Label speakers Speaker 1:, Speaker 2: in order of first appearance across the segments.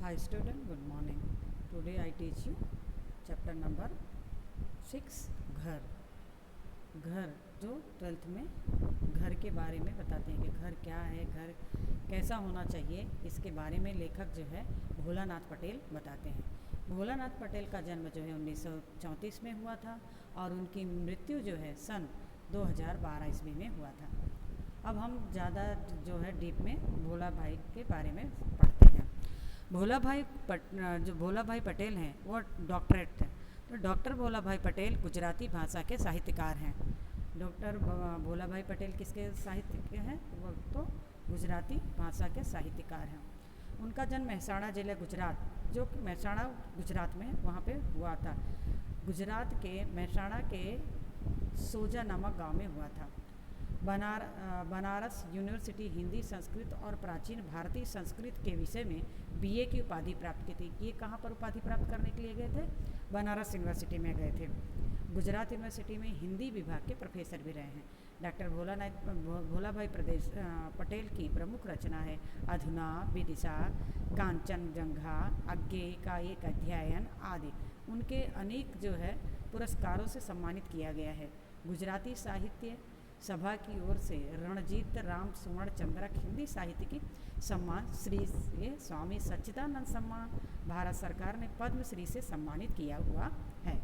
Speaker 1: Hi student, good morning. Today I teach you chapter number 6 घर। घर जो 12th में घर के बारे में बताते हैं कि घर क्या है, घर कैसा होना चाहिए, इसके बारे में लेखक जो है भोलानाथ पटेल बताते हैं। भोलानाथ पटेल का जन्म जो है 1934 में हुआ था और उनकी मृत्यु जो है सन 2012 ईस्वी में हुआ था। अब हम ज़्यादा जो है डीप में भोला भाई के बारे में पढ़ते हैं। जो भोला भाई पटेल हैं वो डॉक्टरेट थे। तो डॉक्टर भोला भाई पटेल गुजराती भाषा के साहित्यकार हैं। डॉक्टर भोला भाई पटेल किसके साहित्य के हैं? वो तो गुजराती भाषा के साहित्यकार हैं। उनका जन्म मेहसाणा जिले गुजरात, जो मेहसाणा गुजरात में वहाँ पे हुआ था। गुजरात के मेहसाणा के सोजा नामक गांव में हुआ था। बनारस यूनिवर्सिटी हिंदी, संस्कृत और प्राचीन भारतीय संस्कृत के विषय में बीए की उपाधि प्राप्त की थी। ये कहाँ पर उपाधि प्राप्त करने के लिए गए थे? बनारस यूनिवर्सिटी में गए थे। गुजरात यूनिवर्सिटी में हिंदी विभाग के प्रोफेसर भी रहे हैं। डॉक्टर भोला भाई पटेल की प्रमुख रचना है अधुना, विदिशा, कांचनजंघा, आज्ञे का एक अध्ययन आदि। उनके अनेक जो है पुरस्कारों से सम्मानित किया गया है। गुजराती साहित्य सभा की ओर से रणजीत राम सुवर्ण चंद्रक हिंदी साहित्य की सम्मान, श्री स्वामी सच्चिदानंद सम्मान, भारत सरकार ने पद्मश्री से सम्मानित किया हुआ है।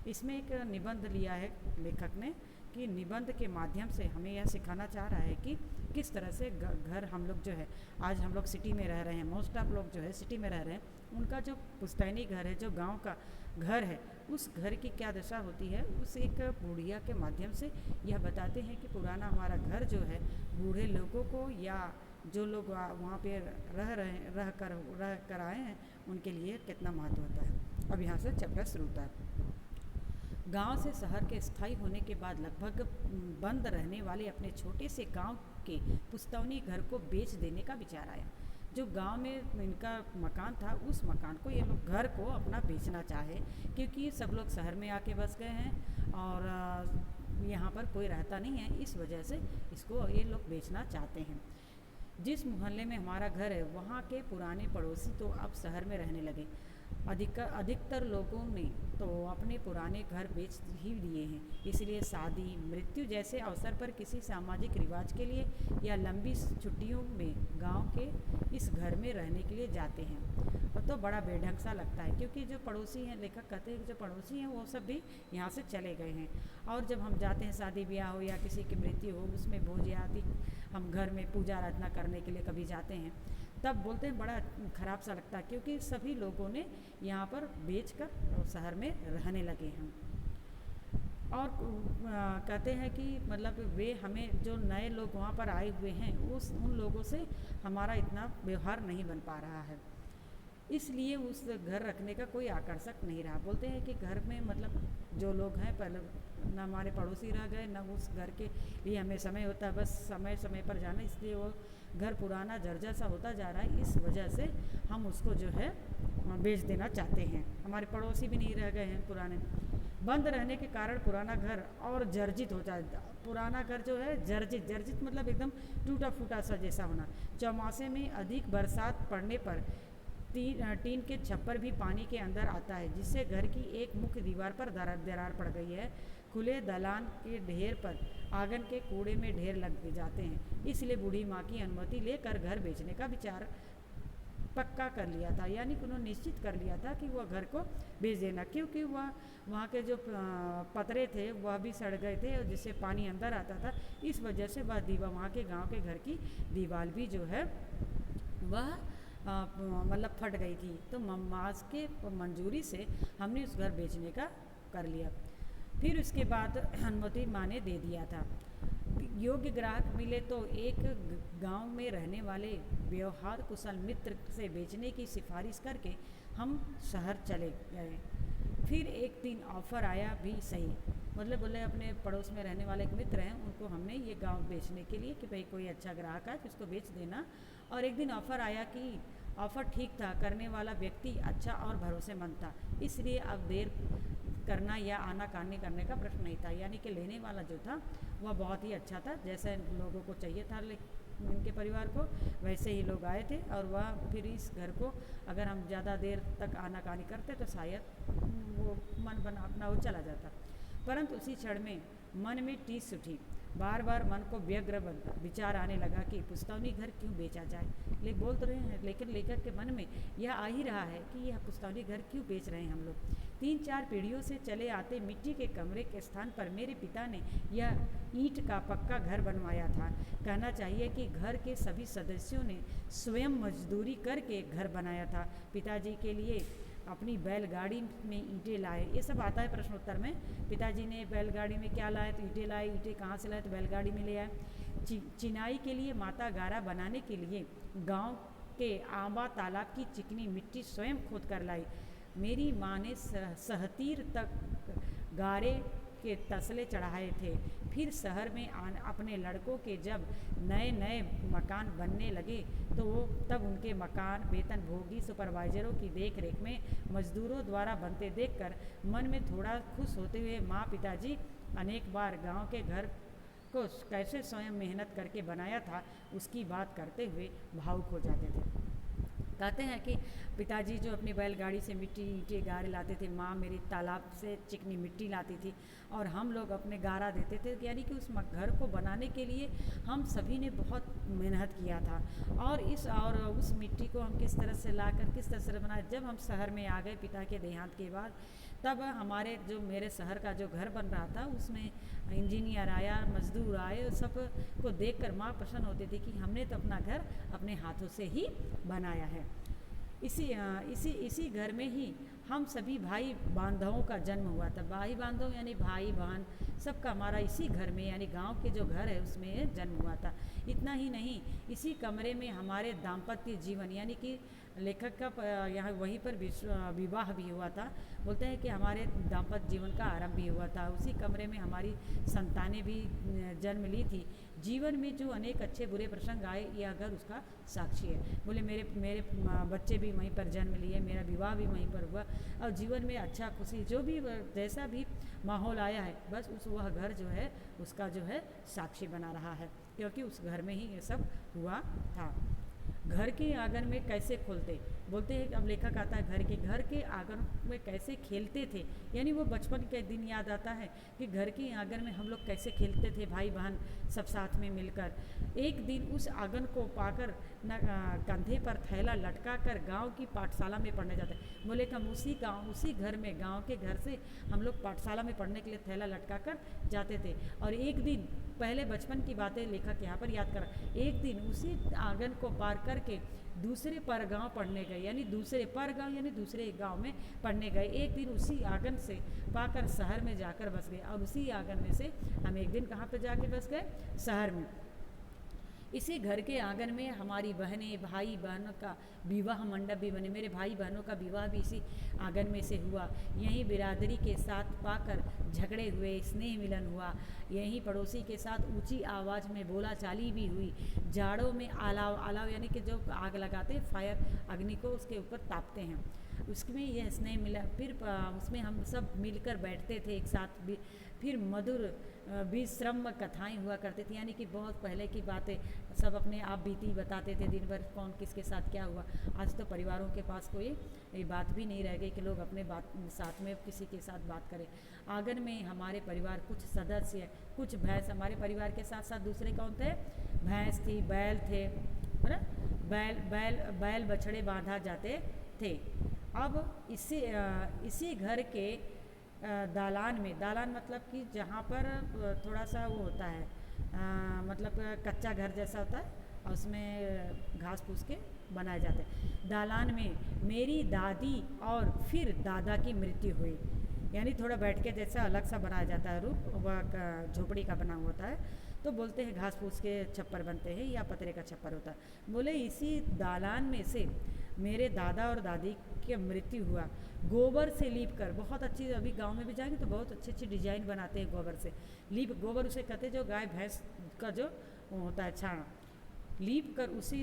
Speaker 1: इसमें एक निबंध लिया है लेखक ने कि निबंध के माध्यम से हमें यह सिखाना चाह रहा है कि किस तरह से घर हम लोग जो है, आज हम लोग सिटी में रह रहे हैं, मोस्ट ऑफ लोग जो है सिटी में रह रहे हैं, उनका जो पुश्तैनी घर है, जो गांव का घर है, उस घर की क्या दशा होती है, उस एक बुढ़िया के माध्यम से यह बताते हैं कि पुराना हमारा घर जो है बूढ़े लोगों को या जो लोग वहाँ पे रह कर आए हैं उनके लिए कितना महत्व होता है। अब यहाँ से चैप्टर शुरू होता है। गांव से शहर के स्थायी होने के बाद लगभग बंद रहने वाले अपने छोटे से गांव के पुश्तैनी घर को बेच देने का विचार आया। जो गांव में इनका मकान था, उस मकान को ये लोग घर को अपना बेचना चाहे, क्योंकि सब लोग शहर में आके बस गए हैं और यहाँ पर कोई रहता नहीं है। इस वजह से इसको ये लोग बेचना चाहते हैं। जिस मोहल्ले में हमारा घर है वहाँ के पुराने पड़ोसी तो अब शहर में रहने लगे। अधिकतर लोगों ने तो अपने पुराने घर बेच ही दिए हैं। इसलिए शादी, मृत्यु जैसे अवसर पर किसी सामाजिक रिवाज के लिए या लंबी छुट्टियों में गांव के इस घर में रहने के लिए जाते हैं। और तो बड़ा बेढंग सा लगता है, क्योंकि जो पड़ोसी हैं, लेखक कहते हैं कि जो पड़ोसी हैं वो सब भी यहाँ से चले गए हैं। और जब हम जाते हैं शादी ब्याह हो या किसी की मृत्यु हो, उसमें भोज आदि हम घर में पूजा आराधना करने के लिए कभी जाते हैं, तब बोलते हैं बड़ा ख़राब सा लगता है, क्योंकि सभी लोगों ने यहाँ पर बेचकर शहर में रहने लगे हैं। और कहते हैं कि मतलब वे हमें जो नए लोग वहाँ पर आए हुए हैं उन लोगों से हमारा इतना व्यवहार नहीं बन पा रहा है, इसलिए उस घर रखने का कोई आकर्षक नहीं रहा। बोलते हैं कि घर में मतलब जो लोग हैं पहले न हमारे पड़ोसी रह गए, न उस घर के लिए हमें समय होता है, बस समय समय पर जाना, इसलिए वो घर पुराना जर्जर सा होता जा रहा है। इस वजह से हम उसको जो है बेच देना चाहते हैं। हमारे पड़ोसी भी नहीं रह गए हैं पुराने। बंद रहने के कारण पुराना घर और जर्जित हो जाता। पुराना घर जो है जर्जित मतलब एकदम टूटा फूटा सा जैसा होना। चौमासे में अधिक बरसात पड़ने पर टीन के छप्पर भी पानी के अंदर आता है, जिससे घर की एक मुख्य दीवार पर दरार पड़ गई है। खुले दलान के ढेर पर आंगन के कूड़े में ढेर लग जाते हैं। इसलिए बूढ़ी माँ की अनुमति लेकर घर बेचने का विचार पक्का कर लिया था, यानी कि उन्होंने निश्चित कर लिया था कि वह घर को बेच देना, क्योंकि वहाँ के जो पतरे थे वह भी सड़ गए थे और जिससे पानी अंदर आता था। इस वजह से वहाँ के गांव के घर की दीवार भी जो है वह मतलब फट गई थी। तो मम्माज के मंजूरी से हमने उस घर बेचने का कर लिया। फिर उसके बाद अनुमति माँ ने दे दिया था। योग्य ग्राहक मिले तो एक गांव में रहने वाले व्यवहार कुशल मित्र से बेचने की सिफारिश करके हम शहर चले गए। फिर एक दिन ऑफ़र आया भी सही, मतलब बोले अपने पड़ोस में रहने वाले एक मित्र हैं, उनको हमने ये गांव बेचने के लिए कि भाई कोई अच्छा ग्राहक है तो इसको बेच देना। और एक दिन ऑफ़र आया कि ऑफ़र ठीक था, करने वाला व्यक्ति अच्छा और भरोसेमंद था, इसलिए अब देर करना या आनाकानी करने का प्रश्न नहीं था। यानी कि लेने वाला जो था वह बहुत ही अच्छा था, जैसे लोगों को चाहिए था इनके परिवार को, वैसे ही लोग आए थे। और वह फिर इस घर को अगर हम ज़्यादा देर तक आनाकानी करते तो शायद वो मन बना अपना वो चला जाता। परंतु उसी क्षण में मन में टीस उठी, बार बार मन को व्यग्र विचार आने लगा कि पुस्तौनी घर क्यों बेचा जाए। बोल तो रहे हैं, लेकिन लेखक के मन में यह आ ही रहा है कि यह पुस्तौनी घर क्यों बेच रहे हैं हम लोग। 3-4 पीढ़ियों से चले आते मिट्टी के कमरे के स्थान पर मेरे पिता ने यह ईंट का पक्का घर बनवाया था। कहना चाहिए कि घर के सभी सदस्यों ने स्वयं मजदूरी करके घर बनाया था। पिताजी के लिए अपनी बैलगाड़ी में ईंटें लाए, ये सब आता है प्रश्नोत्तर में। पिताजी ने बैलगाड़ी में क्या लाए, तो ईंटें लाए। ईंटें कहाँ से लाए, तो बैलगाड़ी में ले आए। चिनाई के लिए माता गारा बनाने के लिए गांव के आंबा तालाब की चिकनी मिट्टी स्वयं खोद कर लाई। मेरी माँ ने सहतीर तक गारे के तसले चढ़ाए थे। फिर शहर में अपने लड़कों के जब नए नए मकान बनने लगे तो वो तब उनके मकान वेतनभोगी सुपरवाइजरों की देख रेख में मजदूरों द्वारा बनते देखकर मन में थोड़ा खुश होते हुए माँ पिताजी अनेक बार गांव के घर को कैसे स्वयं मेहनत करके बनाया था उसकी बात करते हुए भावुक हो जाते थे। कहते हैं कि पिताजी जो अपनी बैलगाड़ी से मिट्टी ईंटें गारे लाते थे, माँ मेरी तालाब से चिकनी मिट्टी लाती थी और हम लोग अपने गारा देते थे। यानी कि उस घर को बनाने के लिए हम सभी ने बहुत मेहनत किया था। और उस मिट्टी को हम किस तरह से लाकर किस तरह से बनाए। जब हम शहर में आ गए पिता के देहांत के बाद, तब हमारे जो मेरे शहर का जो घर बन रहा था उसमें इंजीनियर आया, मजदूर आए, सब को देखकर माँ प्रसन्न होती थी कि हमने तो अपना घर अपने हाथों से ही बनाया है। इसी घर में ही हम सभी भाई बांधवों का जन्म हुआ था। भाई बांधव यानी भाई बहन सबका हमारा इसी घर में यानी गांव के जो घर है उसमें जन्म हुआ था। इतना ही नहीं, इसी कमरे में हमारे दाम्पत्य जीवन यानी कि लेखक का यहाँ वहीं पर विवाह भी हुआ था। बोलते हैं कि हमारे दाम्पत्य जीवन का आरंभ भी हुआ था। उसी कमरे में हमारी संतानें भी जन्म ली थी। जीवन में जो अनेक अच्छे बुरे प्रसंग आए यह घर उसका साक्षी है। बोले मेरे बच्चे भी वहीं पर जन्म लिए, मेरा विवाह भी वहीं पर हुआ और जीवन में अच्छा खुशी जो भी जैसा भी माहौल आया है बस वह घर जो है उसका जो है साक्षी बना रहा है, क्योंकि उस घर में ही ये सब हुआ था। घर के आंगन में कैसे खोलते, बोलते हैं अब लेखक आता है घर के आंगन में कैसे खेलते थे। यानी वो बचपन के दिन याद आता है कि घर के आंगन में हम लोग कैसे खेलते थे भाई बहन सब साथ में मिलकर। एक दिन उस आंगन को पाकर कंधे पर थैला लटका कर गाँव की पाठशाला में पढ़ने जाते। बोले कि हम उसी घर में गाँव के घर से हम लोग पाठशाला में पढ़ने के लिए थैला लटका कर जाते थे। और एक दिन पहले बचपन की बातें लेखक यहाँ पर याद करा। एक दिन उसी आंगन को पार करके दूसरे परगांव पढ़ने गए, यानी दूसरे परगांव यानी दूसरे गांव में पढ़ने गए। एक दिन उसी आंगन से पाकर शहर में जाकर बस गए और उसी आंगन में से हम एक दिन कहाँ पर जाके बस गए, शहर में। इसी घर के आंगन में हमारी बहनें भाई बहनों का विवाह मंडप भी बने। मेरे भाई बहनों का विवाह भी इसी आंगन में से हुआ। यहीं बिरादरी के साथ पाकर झगड़े हुए, स्नेह मिलन हुआ। यहीं पड़ोसी के साथ ऊंची आवाज़ में बोलाचाली भी हुई। जाड़ों में अलाव यानी कि जो आग लगाते फायर अग्नि को उसके ऊपर तापते हैं, उसमें यह स्नेह मिला। फिर उसमें हम सब मिलकर बैठते थे एक साथ भी। फिर मधुर विश्रम कथाएं हुआ करती थी, यानी कि बहुत पहले की बातें सब अपने आप बीती बताते थे, दिन भर कौन किसके साथ क्या हुआ। आज तो परिवारों के पास कोई बात भी नहीं रह गई कि लोग अपने बात साथ में किसी के साथ बात करें। आंगन में हमारे परिवार कुछ सदस्य, कुछ भैंस, हमारे परिवार के साथ साथ दूसरे कौन थे, भैंस थी, बैल थे, है ना, बैल बछड़े बांधा जाते थे। अब इसी घर के दालान में, दालान मतलब कि जहाँ पर थोड़ा सा वो होता है मतलब कच्चा घर जैसा होता है और उसमें घास फूस के बनाए जाते हैं। दालान में मेरी दादी और फिर दादा की मृत्यु हुई, यानी थोड़ा बैठ के जैसा अलग सा बनाया जाता है रूप, वह झोपड़ी का बना होता है। तो बोलते हैं घास फूस के छप्पर बनते हैं या पतरे का छप्पर होता है। बोले इसी दालान में से मेरे दादा और दादी की मृत्यु हुआ। गोबर से लीप कर, बहुत अच्छी, अभी गांव में भी जाएंगे तो बहुत अच्छी अच्छी डिजाइन बनाते हैं गोबर से लीप। गोबर उसे कहते हैं जो गाय भैंस का जो होता है छाना, लीप कर उसी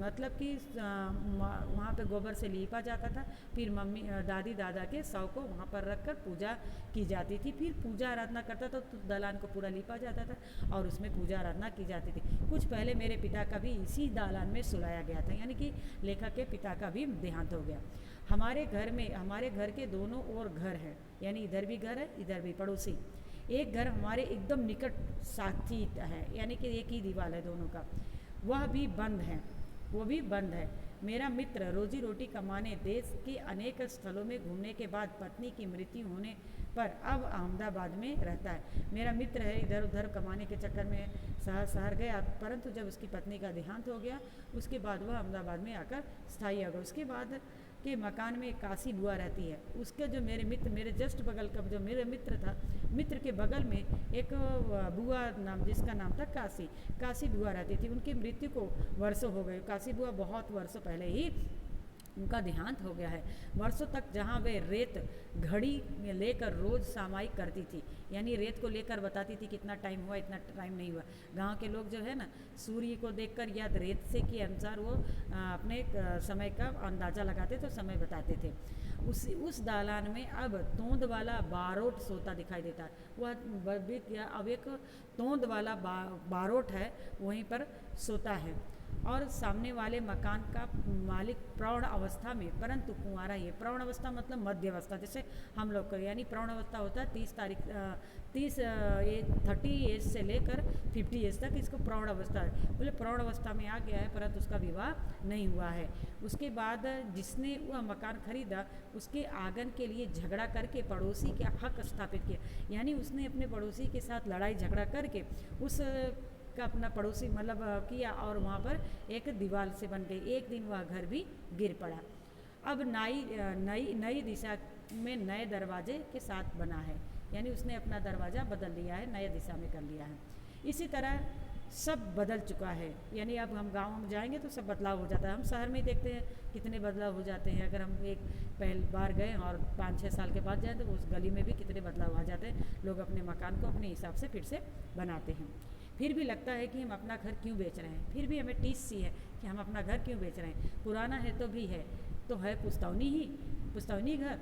Speaker 1: मतलब कि वहाँ पे गोबर से लीपा जाता था। फिर मम्मी दादी दादा के शव को वहाँ पर रख कर पूजा की जाती थी। फिर पूजा आराधना करता था तो दालान को पूरा लीपा जाता था और उसमें पूजा आराधना की जाती थी। कुछ पहले मेरे पिता का भी इसी दालान में सुलाया गया था, यानी कि लेखक के पिता का भी देहांत हो गया। हमारे घर के दोनों ओर घर हैं, यानी इधर भी घर है इधर भी पड़ोसी। एक घर हमारे एकदम निकट साथी है, यानी कि एक ही दीवार है दोनों का, वह भी बंद है, वो भी बंद है। मेरा मित्र रोजी रोटी कमाने देश के अनेक स्थलों में घूमने के बाद पत्नी की मृत्यु होने पर अब अहमदाबाद में रहता है। मेरा मित्र है, इधर उधर कमाने के चक्कर में शहर गया, परंतु जब उसकी पत्नी का देहांत हो गया उसके बाद वह अहमदाबाद में आकर स्थायी हो गया। उसके बाद के मकान में काशी बुआ रहती है। उसके जो मेरे जस्ट बगल का जो मेरा मित्र था, मित्र के बगल में एक बुआ नाम जिसका नाम था काशी बुआ रहती थी। उनकी मृत्यु को वर्षों हो गए। काशी बुआ बहुत वर्षों पहले ही उनका देहांत हो गया है। वर्षों तक जहाँ वे रेत घड़ी लेकर रोज़ सामायिक करती थी, यानी रेत को लेकर बताती थी कितना टाइम हुआ इतना टाइम नहीं हुआ। गांव के लोग जो है ना, सूर्य को देखकर या रेत से के अनुसार वो अपने समय का अंदाज़ा लगाते तो समय बताते थे। उस दालान में अब तोंद वाला बारोट सोता दिखाई देता है। वह अब एक तोंद वाला बारोट है, वहीं पर सोता है। और सामने वाले मकान का मालिक प्रौढ़ अवस्था में परंतु कुंवारा ही है। प्रौढ़ अवस्था मतलब मध्य अवस्था, जैसे हम लोग का, यानी प्रौढ़ अवस्था होता है 30 एज से लेकर 50 एज तक, इसको प्रौढ़ अवस्था है। बोले प्रौढ़ अवस्था में आ गया है परंतु उसका विवाह नहीं हुआ है। उसके बाद जिसने वह मकान खरीदा उसके आंगन के लिए झगड़ा करके पड़ोसी के हक स्थापित किया, यानी उसने अपने पड़ोसी के साथ लड़ाई झगड़ा करके उस का अपना पड़ोसी मतलब किया और वहाँ पर एक दीवार से बन गई। एक दिन वह घर भी गिर पड़ा। अब नई दिशा में नए दरवाजे के साथ बना है, यानी उसने अपना दरवाज़ा बदल लिया है, नए दिशा में कर लिया है। इसी तरह सब बदल चुका है, यानी अब हम गाँव में जाएंगे तो सब बदलाव हो जाता है। हम शहर में देखते हैं कितने बदलाव हो जाते हैं। अगर हम एक पहली बार गए और 5-6 साल के बाद जाएँ तो उस गली में भी कितने बदलाव आ जाते हैं। लोग अपने मकान को अपने हिसाब से फिर से बनाते हैं। फिर भी लगता है कि हम अपना घर क्यों बेच रहे हैं, फिर भी हमें टीस सी है कि हम अपना घर क्यों बेच रहे हैं। पुराना है तो है पुश्तौनी घर,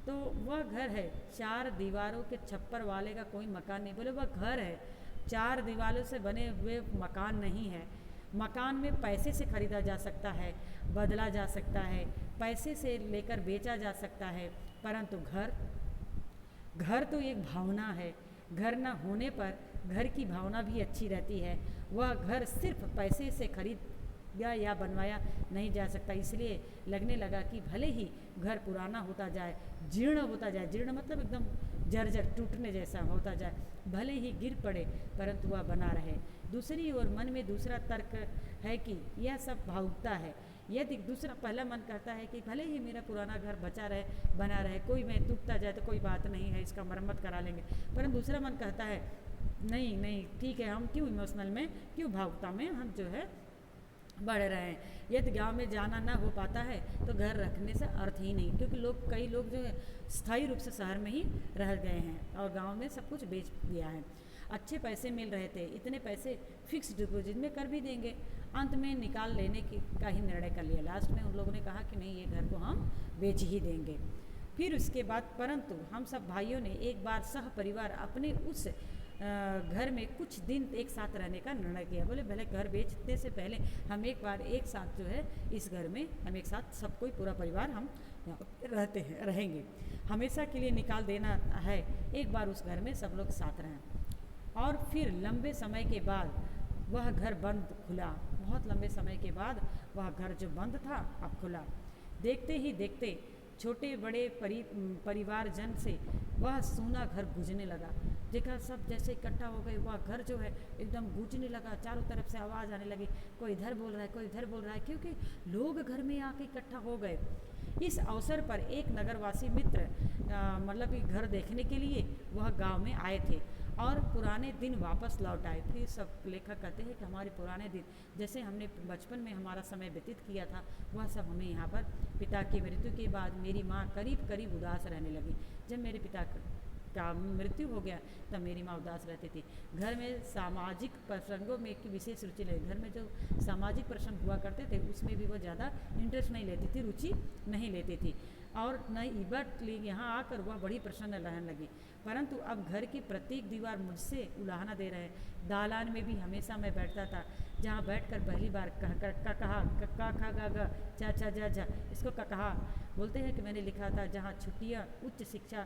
Speaker 1: तो वह घर है। 4 दीवारों के छप्पर वाले का कोई मकान नहीं। बोले वह घर है, 4 दीवारों से बने हुए मकान नहीं है। मकान में पैसे से खरीदा जा सकता है, बदला जा सकता है, पैसे से लेकर बेचा जा सकता है, परंतु घर तो एक भावना है। घर न होने पर घर की भावना भी अच्छी रहती है। वह घर सिर्फ पैसे से खरीदा या बनवाया नहीं जा सकता। इसलिए लगने लगा कि भले ही घर पुराना होता जाए, जीर्ण होता जाए, जीर्ण मतलब एकदम जर्जर टूटने जैसा होता जाए, भले ही गिर पड़े परंतु वह बना रहे। दूसरी ओर मन में दूसरा तर्क है कि यह सब भावुकता है। यदि पहला मन कहता है कि भले ही मेरा पुराना घर बना रहे, कोई में टूटता जाए तो कोई बात नहीं है, इसका मरम्मत करा लेंगे। परंतु दूसरा मन कहता है नहीं ठीक है, हम क्यों इमोशनल में, क्यों भावुकता में हम जो है बढ़ रहे हैं। यदि गांव में जाना ना हो पाता है तो घर रखने से अर्थ ही नहीं, क्योंकि कई लोग जो है स्थायी रूप से शहर में ही रह गए हैं और गांव में सब कुछ बेच दिया है। अच्छे पैसे मिल रहे थे, इतने पैसे फिक्स डिपॉजिट में कर भी देंगे। अंत में निकाल लेने का ही निर्णय कर लिया। लास्ट में उन लोगों ने कहा कि नहीं, ये घर को हम बेच ही देंगे। फिर उसके बाद परंतु हम सब भाइयों ने एक बार सह परिवार अपने उस घर में कुछ दिन एक साथ रहने का निर्णय किया। बोले भले घर बेचने से पहले हम एक बार एक साथ जो है इस घर में हम एक साथ सब कोई पूरा परिवार हम रहेंगे। हमेशा के लिए निकाल देना है, एक बार उस घर में सब लोग साथ रहें। और फिर लंबे समय के बाद वह घर बंद खुला। बहुत लंबे समय के बाद वह घर जो बंद था अब खुला। देखते ही देखते छोटे बड़े परिवारजन से वह सूना घर गूंजने लगा। देखा सब जैसे इकट्ठा हो गए, वह घर जो है एकदम गूंजने लगा, चारों तरफ से आवाज़ आने लगी, कोई इधर बोल रहा है कोई इधर बोल रहा है, क्योंकि लोग घर में आके इकट्ठा हो गए। इस अवसर पर एक नगरवासी मित्र मतलब कि घर देखने के लिए वह गांव में आए थे और पुराने दिन वापस लौट आए। फिर सब लेखक कहते हैं कि हमारे पुराने दिन, जैसे हमने बचपन में हमारा समय व्यतीत किया था, वह सब हमें यहाँ पर पिता की मृत्यु के बाद मेरी माँ करीब करीब उदास रहने लगी। जब मेरे पिता का मृत्यु हो गया तब मेरी माँ उदास रहती थी। घर में सामाजिक प्रसंगों में की विशेष रुचि नहीं, घर में जो सामाजिक प्रसंग हुआ करते थे उसमें भी वो ज़्यादा इंटरेस्ट नहीं लेती थी, रुचि नहीं लेती थी। और न बट यहाँ आकर वह बड़ी प्रसन्न रहने लगी, परंतु अब घर की प्रत्येक दीवार मुझसे उलाहना दे रहे। दालान में भी हमेशा मैं बैठता था, जहाँ बैठकर पहली बार कहा का खा गा गा चा चा जा जा, इसको कहा बोलते हैं कि मैंने लिखा था। जहाँ छुट्टियाँ उच्च शिक्षा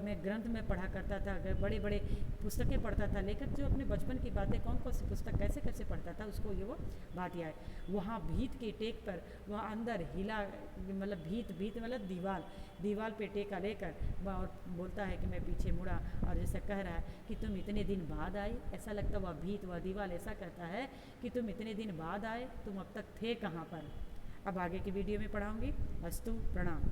Speaker 1: में ग्रंथ में पढ़ा करता था, बड़े बड़े पुस्तकें पढ़ता था। लेखक जो अपने बचपन की बातें कौन कौन सी पुस्तक कैसे कैसे पढ़ता था उसको ये वो बात याद है। वहाँ भीत के टेक पर वह अंदर हिला, मतलब भीत मतलब दीवार पे टेका लेकर और बोलता है कि मैं पीछे मुड़ा और जैसे कह रहा है कि तुम इतने दिन बाद आए। ऐसा लगता वह भीत वह दीवार ऐसा कहता है कि तुम इतने दिन बाद आए, तुम अब तक थे कहाँ पर। अब आगे की वीडियो में पढ़ाऊँगी। अस्तु, प्रणाम।